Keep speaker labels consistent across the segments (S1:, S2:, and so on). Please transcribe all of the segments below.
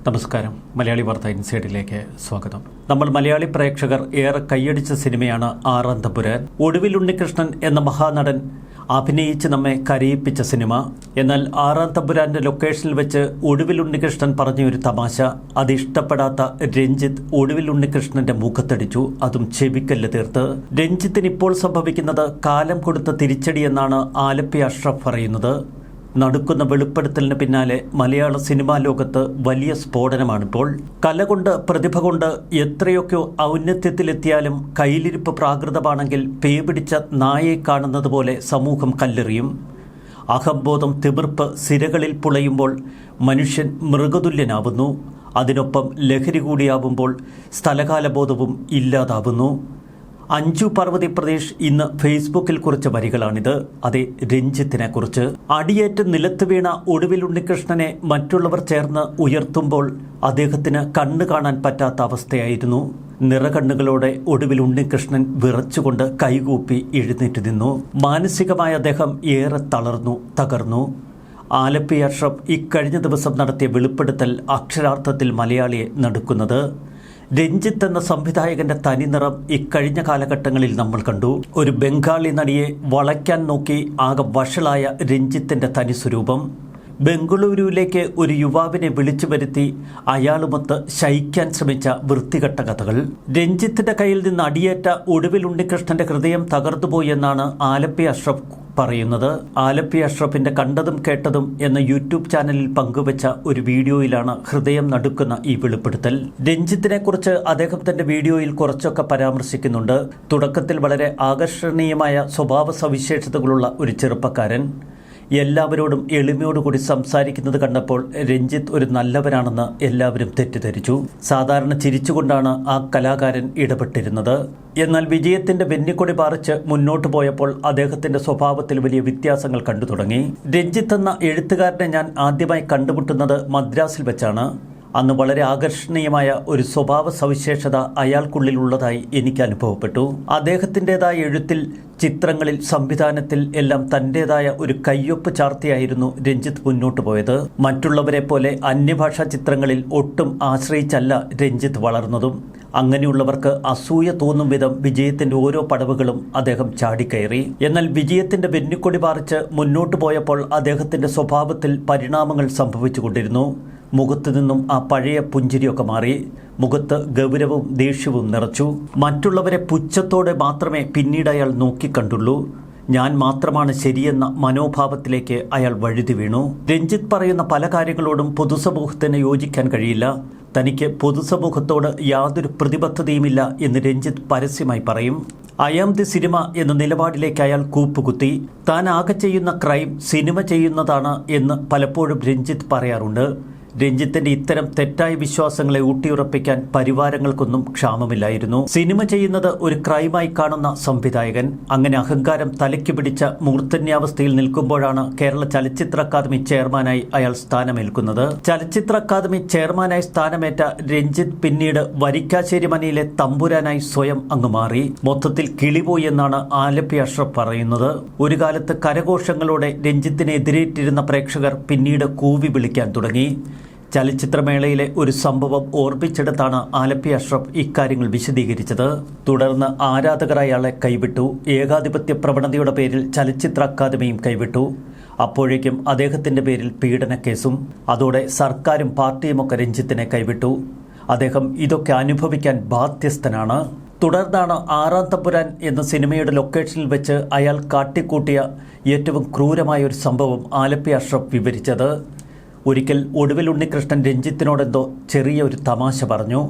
S1: നമസ്കാരം. മലയാളി വാർത്ത ഇൻസൈഡിലേക്ക് സ്വാഗതം. നമ്മൾ മലയാളി പ്രേക്ഷകർ ഏറെ കൈയടിച്ച സിനിമയാണ് ആറാം തമ്പുരാൻ. ഒടുവിൽ ഉണ്ണികൃഷ്ണൻ എന്ന മഹാനടൻ അഭിനയിച്ച് നമ്മെ കരയിപ്പിച്ച സിനിമ. എന്നാൽ ആറാം തമ്പുരാന്റെ ലൊക്കേഷനിൽ വെച്ച് ഒടുവിൽ ഉണ്ണികൃഷ്ണൻ പറഞ്ഞൊരു തമാശ അത് ഇഷ്ടപ്പെടാത്ത രഞ്ജിത്ത് ഒടുവിൽ ഉണ്ണികൃഷ്ണന്റെ മുഖത്തടിച്ചു, അതും ചെവിക്കല്ല് തീർത്ത്. രഞ്ജിത്തിന് ഇപ്പോൾ സംഭവിക്കുന്നത് കാലം കൊടുത്ത തിരിച്ചടി എന്നാണ് ആലപ്പി അഷ്റഫ് പറയുന്നത്. നടക്കുന്ന വെളിപ്പെടുത്തലിന് പിന്നാലെ മലയാള സിനിമാ ലോകത്ത് വലിയ സ്ഫോടനമാണിപ്പോൾ. കല കൊണ്ട് പ്രതിഭ കൊണ്ട് എത്രയൊക്കെ ഔന്നത്യത്തിലെത്തിയാലും കയ്യിലിരിപ്പ് പ്രാകൃതമാണെങ്കിൽ പേപിടിച്ച നായെ കാണുന്നത് പോലെ സമൂഹം കല്ലെറിയും. അഹംബോധം തിമിർപ്പ് സിരകളിൽ പുളയുമ്പോൾ മനുഷ്യൻ മൃഗതുല്യനാവുന്നു. അതിനൊപ്പം ലഹരി കൂടിയാവുമ്പോൾ സ്ഥലകാലബോധവും ഇല്ലാതാവുന്നു. അഞ്ജു പാർവതി പ്രദേശ് ഇന്ന് ഫേസ്ബുക്കിൽ കുറിച്ച വരികളാണിത്. അതെ, രഞ്ജിത്തിനെ കുറിച്ച്. അടിയേറ്റ് നിലത്ത് വീണ ഒടുവിൽ ഉണ്ണികൃഷ്ണനെ മറ്റുള്ളവർ ചേർന്ന് ഉയർത്തുമ്പോൾ അദ്ദേഹത്തിന് കണ്ണു കാണാൻ പറ്റാത്ത അവസ്ഥയായിരുന്നു. നിറകണ്ണുകളോടെ ഒടുവിൽ ഉണ്ണികൃഷ്ണൻ വിറച്ചുകൊണ്ട് കൈകൂപ്പി എഴുന്നേറ്റ് നിന്നു. മാനസികമായി അദ്ദേഹം ഏറെ തകർന്നു. ആലപ്പി അഷ്റഫ് ഇക്കഴിഞ്ഞ ദിവസം നടത്തിയ വെളിപ്പെടുത്തൽ അക്ഷരാർത്ഥത്തിൽ മലയാളിയെ നടുക്കുന്നത്. രഞ്ജിത്ത് എന്ന സംവിധായകന്റെ തനിനിറം ഇക്കഴിഞ്ഞ കാലഘട്ടങ്ങളിൽ നമ്മൾ കണ്ടു. ഒരു ബംഗാളി നടിയെ വളയ്ക്കാൻ നോക്കി ആകെ വഷളായ രഞ്ജിത്തിന്റെ തനിസ്വരൂപം. ബംഗളൂരുവിലേക്ക് ഒരു യുവാവിനെ വിളിച്ചു വരുത്തി അയാളുമൊത്ത് ശയിക്കാൻ ശ്രമിച്ച വൃത്തികെട്ട കഥകൾ. രഞ്ജിത്തിന്റെ കയ്യിൽ നിന്ന് അടിയേറ്റ ഒടുവിൽ ഉണ്ണികൃഷ്ണന്റെ ഹൃദയം തകർന്നുപോയി എന്നാണ് ആലപ്പി അഷ്റഫ് പറയുന്നത്. ആലപ്പി അഷ്റഫിന്റെ കണ്ടതും കേട്ടതും എന്ന യൂട്യൂബ് ചാനലിൽ പങ്കുവച്ച ഒരു വീഡിയോയിലാണ് ഹൃദയം നടുക്കുന്ന ഈ വെളിപ്പെടുത്തൽ. രഞ്ജിത്തിനെ കുറിച്ച് അദ്ദേഹം തന്റെ വീഡിയോയിൽ കുറച്ചൊക്കെ പരാമർശിക്കുന്നുണ്ട്. തുടക്കത്തിൽ വളരെ ആകർഷണീയമായ സ്വഭാവ സവിശേഷതകളുള്ള ഒരു ചെറുപ്പക്കാരൻ. എല്ലാവരോടും എളിമയോടുകൂടി സംസാരിക്കുന്നത് കണ്ടപ്പോൾ രഞ്ജിത്ത് ഒരു നല്ലവനാണെന്ന് എല്ലാവരും തെറ്റിദ്ധരിച്ചു. സാധാരണ ചിരിച്ചുകൊണ്ടാണ് ആ കലാകാരൻ ഇടപെട്ടിരുന്നത്. എന്നാൽ വിജയത്തിന്റെ വെന്നിക്കൊടി പാറിച്ച് മുന്നോട്ട് പോയപ്പോൾ അദ്ദേഹത്തിന്റെ സ്വഭാവത്തിൽ വലിയ വ്യത്യാസങ്ങൾ കണ്ടു തുടങ്ങി. രഞ്ജിത്ത് എന്ന എഴുത്തുകാരനെ ഞാൻ ആദ്യമായി കണ്ടുമുട്ടുന്നത് മദ്രാസിൽ വെച്ചാണ്. അന്ന് വളരെ ആകർഷണീയമായ ഒരു സ്വഭാവ സവിശേഷത അയാൾക്കുള്ളിലുള്ളതായി എനിക്ക് അനുഭവപ്പെട്ടു. അദ്ദേഹത്തിൻ്റെതായ എഴുത്തിൽ, ചിത്രങ്ങളിൽ, സംവിധാനത്തിൽ എല്ലാം തൻ്റെതായ ഒരു കയ്യൊപ്പ് ചാർത്തിയായിരുന്നു രഞ്ജിത്ത് മുന്നോട്ട് പോയത്. മറ്റുള്ളവരെ പോലെ അന്യഭാഷാ ചിത്രങ്ങളിൽ ഒട്ടും ആശ്രയിച്ചല്ല രഞ്ജിത്ത് വളർന്നതും. അങ്ങനെയുള്ളവർക്ക് അസൂയ തോന്നും വിധം വിജയത്തിന്റെ ഓരോ പടവുകളും അദ്ദേഹം ചാടിക്കയറി. എന്നാൽ വിജയത്തിന്റെ വെന്നിക്കൊടി പാറിച്ച് മുന്നോട്ട് പോയപ്പോൾ അദ്ദേഹത്തിന്റെ സ്വഭാവത്തിൽ പരിണാമങ്ങൾ സംഭവിച്ചുകൊണ്ടിരുന്നു. മുഖത്തു നിന്നും ആ പഴയ പുഞ്ചിരിയൊക്കെ മാറി. മുഖത്ത് ഗൗരവവും ദേഷ്യവും നിറച്ചു. മറ്റുള്ളവരെ പുച്ഛത്തോടെ മാത്രമേ പിന്നീട് അയാൾ നോക്കിക്കണ്ടുള്ളൂ. ഞാൻ മാത്രമാണ് ശരിയെന്ന മനോഭാവത്തിലേക്ക് അയാൾ വഴുതി വീണു. രഞ്ജിത്ത് പറയുന്ന പല കാര്യങ്ങളോടും പൊതുസമൂഹത്തിന് യോജിക്കാൻ കഴിയില്ല. തനിക്ക് പൊതുസമൂഹത്തോട് യാതൊരു പ്രതിബദ്ധതയുമില്ല എന്ന് രഞ്ജിത്ത് പരസ്യമായി പറയും. ഐ ആം ദി സിനിമ എന്ന നിലപാടിലേക്ക് അയാൾ കൂപ്പുകുത്തി. താൻ ആകെ ചെയ്യുന്ന ക്രൈം സിനിമ ചെയ്യുന്നതാണ് എന്ന് പലപ്പോഴും രഞ്ജിത്ത് പറയാറുണ്ട്. രഞ്ജിത്തിന്റെ ഇത്തരം തെറ്റായ വിശ്വാസങ്ങളെ ഊട്ടിയുറപ്പിക്കാൻ പരിവാരങ്ങൾക്കൊന്നും ക്ഷാമമില്ലായിരുന്നു. സിനിമ ചെയ്യുന്നത് ഒരു ക്രൈമായി കാണുന്ന സംവിധായകൻ അങ്ങനെ അഹങ്കാരം തലയ്ക്ക് പിടിച്ച മൂർധന്യാവസ്ഥയിൽ നിൽക്കുമ്പോഴാണ് കേരള ചലച്ചിത്ര അക്കാദമി ചെയർമാനായി അയാൾ സ്ഥാനമേൽക്കുന്നത്. ചലച്ചിത്ര അക്കാദമി ചെയർമാനായി സ്ഥാനമേറ്റ രഞ്ജിത്ത് പിന്നീട് വരിക്കാശ്ശേരി മനയിലെ തമ്പുരാനായി സ്വയം അങ്ങ് മാറി. മൊത്തത്തിൽ കിളിപോയി എന്നാണ് ആലപ്പി അഷ്റഫ് പറയുന്നത്. ഒരു കാലത്ത് കരഘോഷങ്ങളോടെ രഞ്ജിത്തിനെ എതിരേറ്റിരുന്ന പ്രേക്ഷകർ പിന്നീട് കൂവി വിളിക്കാൻ തുടങ്ങി. ചലച്ചിത്രമേളയിലെ ഒരു സംഭവം ഓർമ്മിച്ചെടുത്താണ് ആലപ്പി അഷ്റഫ് ഇക്കാര്യങ്ങൾ വിശദീകരിച്ചത്. തുടർന്ന് ആരാധകർ അയാളെ കൈവിട്ടു. ഏകാധിപത്യ പ്രവണതയുടെ പേരിൽ ചലച്ചിത്ര അക്കാദമിയും കൈവിട്ടു. അപ്പോഴേക്കും അദ്ദേഹത്തിന്റെ പേരിൽ പീഡനക്കേസും. അതോടെ സർക്കാരും പാർട്ടിയുമൊക്കെ രഞ്ജിത്തിനെ കൈവിട്ടു. അദ്ദേഹം ഇതൊക്കെ അനുഭവിക്കാൻ ബാധ്യസ്ഥനാണ്. തുടർന്നാണ് ആറാം തമ്പുരാൻ എന്ന സിനിമയുടെ ലൊക്കേഷനിൽ വെച്ച് അയാൾ കാട്ടിക്കൂട്ടിയ ഏറ്റവും ക്രൂരമായ ഒരു സംഭവം ആലപ്പി അഷ്റഫ് വിവരിച്ചത്. ഒരിക്കൽ ഒടുവിൽ ഉണ്ണികൃഷ്ണൻ രഞ്ജിത്തിനോടെന്തോ ചെറിയ ഒരു തമാശ പറഞ്ഞു.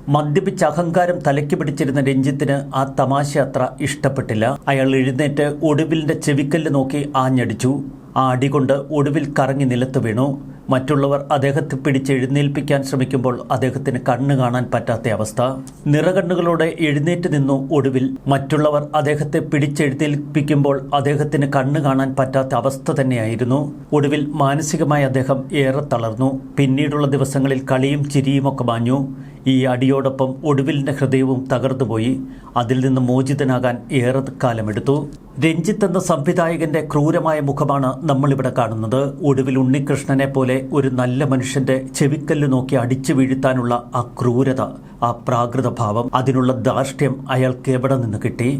S1: മദ്യപിച്ച അഹങ്കാരം തലയ്ക്ക് പിടിച്ചിരുന്ന രഞ്ജിത്തിന് ആ തമാശ അത്ര ഇഷ്ടപ്പെട്ടില്ല. അയാൾ എഴുന്നേറ്റ് ഒടുവിലിന്റെ ചെവിക്കല്ല് നോക്കി ആഞ്ഞടിച്ചു. ആ അടികൊണ്ട് ഒടുവിൽ കറങ്ങി നിലത്ത് വീണു. മറ്റുള്ളവർ അദ്ദേഹത്തെ പിടിച്ചെഴുന്നേൽപ്പിക്കാൻ ശ്രമിക്കുമ്പോൾ അദ്ദേഹത്തിന് കണ്ണ് കാണാൻ പറ്റാത്ത അവസ്ഥ. നിറകണ്ണുകളോടെ എഴുന്നേറ്റ് നിന്നു ഒടുവിൽ. മറ്റുള്ളവർ അദ്ദേഹത്തെ പിടിച്ചെഴുന്നേൽപ്പിക്കുമ്പോൾ അദ്ദേഹത്തിന് കണ്ണ് കാണാൻ പറ്റാത്ത അവസ്ഥ തന്നെയായിരുന്നു. ഒടുവിൽ മാനസികമായി അദ്ദേഹം ഏറെ തളർന്നു. പിന്നീടുള്ള ദിവസങ്ങളിൽ കളിയും ചിരിയുമൊക്കെ മാഞ്ഞു. ഈ അടിയോടൊപ്പം ഒടുവിലിന്റെ ഹൃദയവും തകർന്നുപോയി. അതിൽ നിന്ന് മോചിതനാകാൻ ഏറെ കാലമെടുത്തു. രഞ്ജിത്ത് എന്ന സംവിധായകന്റെ ക്രൂരമായ മുഖമാണ് നമ്മളിവിടെ കാണുന്നത്. ഒടുവിൽ ഉണ്ണികൃഷ്ണനെ പോലെ ഒരു നല്ല മനുഷ്യന്റെ ചെവിക്കല്ല് നോക്കി അടിച്ചു വീഴ്ത്താനുള്ള ആ ക്രൂരത, ആ പ്രാകൃത ഭാവം, അതിനുള്ള ധാർഷ്ട്യം അയാൾക്ക് എവിടെ നിന്ന് കിട്ടി?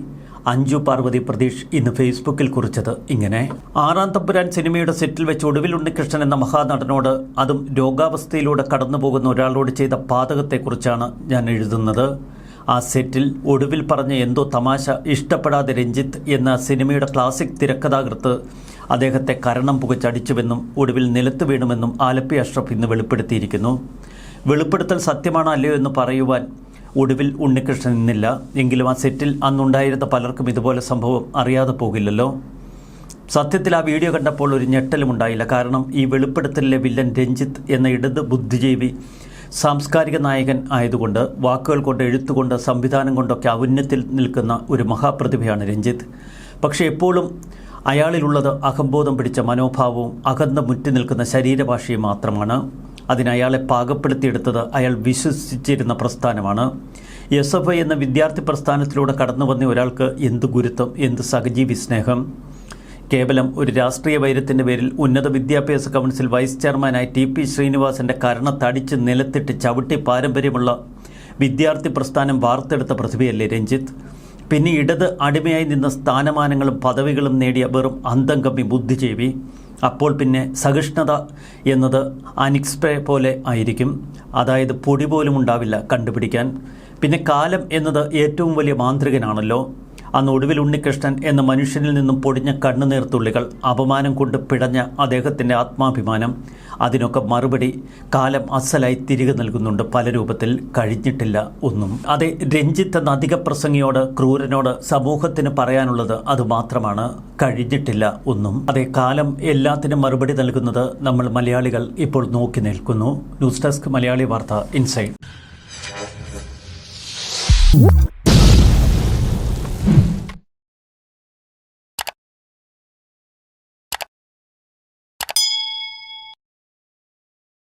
S1: അഞ്ജു പാർവതി പ്രതീഷ് ഇന്ന് ഫേസ്ബുക്കിൽ കുറിച്ചത് ഇങ്ങനെ: ആറാം തമ്പുരാൻ സിനിമയുടെ സെറ്റിൽ വെച്ച് ഒടുവിൽ ഉണ്ണികൃഷ്ണൻ എന്ന മഹാനടനോട്, അതും രോഗാവസ്ഥയിലൂടെ കടന്നുപോകുന്ന ഒരാളോട് ചെയ്ത പാതകത്തെക്കുറിച്ചാണ് ഞാൻ എഴുതുന്നത്. ആ സെറ്റിൽ ഒടുവിൽ പറഞ്ഞ എന്തോ തമാശ ഇഷ്ടപ്പെടാതെ രഞ്ജിത്ത് എന്ന സിനിമയുടെ ക്ലാസിക് തിരക്കഥാകൃത്ത് അദ്ദേഹത്തെ കരണം പുകച്ചടിച്ചുവെന്നും ഒടുവിൽ നിലത്ത് വീണുമെന്നും ആലപ്പി അഷ്റഫ് ഇന്ന് വെളിപ്പെടുത്തിയിരിക്കുന്നു. വെളിപ്പെടുത്തൽ സത്യമാണോ അല്ലയോ എന്ന് പറയുവാൻ ഒടുവിൽ ഉണ്ണികൃഷ്ണൻ ഇന്നില്ല. എങ്കിലും ആ സെറ്റിൽ അന്നുണ്ടായിരുന്ന പലർക്കും ഇതുപോലെ സംഭവം അറിയാതെ പോകില്ലല്ലോ. സത്യത്തിൽ ആ വീഡിയോ കണ്ടപ്പോൾ ഒരു ഞെട്ടലും ഉണ്ടായില്ല. കാരണം ഈ വെളിപ്പെടുത്തലിലെ വില്ലൻ രഞ്ജിത്ത് എന്ന ഇടത് ബുദ്ധിജീവി സാംസ്കാരിക നായകൻ ആയതുകൊണ്ട്, വാക്കുകൾ കൊണ്ട്, എഴുത്തുകൊണ്ട്, സംവിധാനം കൊണ്ടൊക്കെ ഔന്നത്യത്തിൽ നിൽക്കുന്ന ഒരു മഹാപ്രതിഭയാണ് രഞ്ജിത്ത്. പക്ഷേ എപ്പോഴും അയാളിലുള്ളത് അഹംബോധം പിടിച്ച മനോഭാവവും അകന്ന് മുറ്റി നിൽക്കുന്ന ശരീരഭാഷയും മാത്രമാണ്. അതിനയാളെ പാകപ്പെടുത്തിയെടുത്തത് അയാൾ വിശ്വസിച്ചിരുന്ന പ്രസ്ഥാനമാണ്. SFI എന്ന വിദ്യാർത്ഥി പ്രസ്ഥാനത്തിലൂടെ കടന്നു വന്ന ഒരാൾക്ക് എന്ത് ഗുരുത്വം, എന്ത് സഹജീവി സ്നേഹം! കേവലം ഒരു രാഷ്ട്രീയ വൈരത്തിൻ്റെ പേരിൽ ഉന്നത വിദ്യാഭ്യാസ കൗൺസിൽ വൈസ് ചെയർമാനായി TP ശ്രീനിവാസൻ്റെ കരണത്തടിച്ച് നിലത്തിട്ട് ചവിട്ടി പാരമ്പര്യമുള്ള വിദ്യാർത്ഥി പ്രസ്ഥാനം വാർത്തെടുത്ത പ്രതിഭയല്ലേ രഞ്ജിത്ത്? പിന്നെ ഇടത് അടിമയായി നിന്ന സ്ഥാനമാനങ്ങളും പദവികളും നേടിയ വെറും അന്തം കമ്മി ബുദ്ധിജീവി. അപ്പോൾ പിന്നെ സഹിഷ്ണുത എന്നത് അനിക്സ്പ്രേ പോലെ ആയിരിക്കും. അതായത് പൊടി പോലും ഉണ്ടാവില്ല കണ്ടുപിടിക്കാൻ. പിന്നെ കാലം എന്നത് ഏറ്റവും വലിയ മാന്ത്രികനാണല്ലോ. അന്ന് ഒടുവിൽ ഉണ്ണികൃഷ്ണൻ എന്ന മനുഷ്യനിൽ നിന്നും പൊടിഞ്ഞ കണ്ണുനീർത്തുള്ളികൾ, അപമാനം കൊണ്ട് പിടഞ്ഞ അദ്ദേഹത്തിൻ്റെ ആത്മാഭിമാനം, അതിനൊക്കെ മറുപടി കാലം അസലായി തിരികെ നൽകുന്നുണ്ട് പല രൂപത്തിൽ. കഴിഞ്ഞിട്ടില്ല ഒന്നും. അതെ, രഞ്ജിത്ത് എന്ന അധിക പ്രസംഗിയോട്, ക്രൂരനോട് സമൂഹത്തിന് പറയാനുള്ളത് അതുമാത്രമാണ്: കഴിഞ്ഞിട്ടില്ല ഒന്നും. അതെ, കാലം എല്ലാത്തിനും മറുപടി നൽകുന്നത് നമ്മൾ മലയാളികൾ ഇപ്പോൾ നോക്കി നിൽക്കുന്നു. ന്യൂസ് ഡെസ്ക് മലയാളി വാർത്ത ഇൻസൈഡ്.